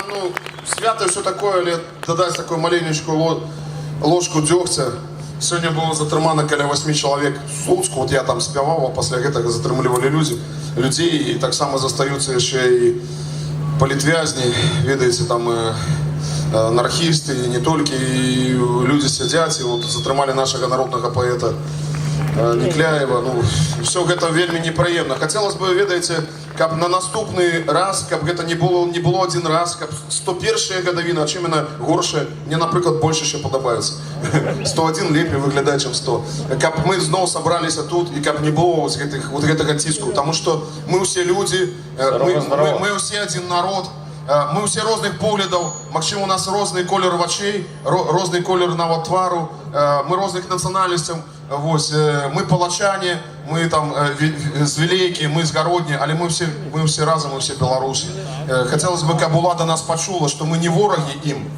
ну, свято все такое, але додать такую маленечкую ложку дегтя. Сегодня было затрымано каля 8 человек з Луцку, вот я там спяваў, а пасля гэтага затрымлівалі людзей, і таксама застаюцца яшчэ і палітвязні, ведаеце, там анархісты, і не толькі, і людзі сядзяць, і вот затрымалі нашага народнага паэта Некляева. Ну, все гэта вельмі непрыемна. Хацелось бы, ведаеце, каб на наступны раз, каб гэта не было один раз, каб 101-я гадавіна, а чым яна горшая, мне, напрыклад, больш яшчэ падабаецца. 101 лепей выглядае, чым 100. Каб мы зноў сабраліся тут, і каб не было вот гэтага ціску, таму што мы ўсе людзі, мы ўсе адзін народ, мы ўсе розных поглядаў, магчыма, у нас розны колер вачэй, розны колер нават твару, мы розных нацыянальнасцяў. Вось, мы палачане, мы там з Вілейкі, мы з Гародні, але мы все разом, мы все беларусы. Хотелось бы, каб улада нас почула, что мы не вораги им,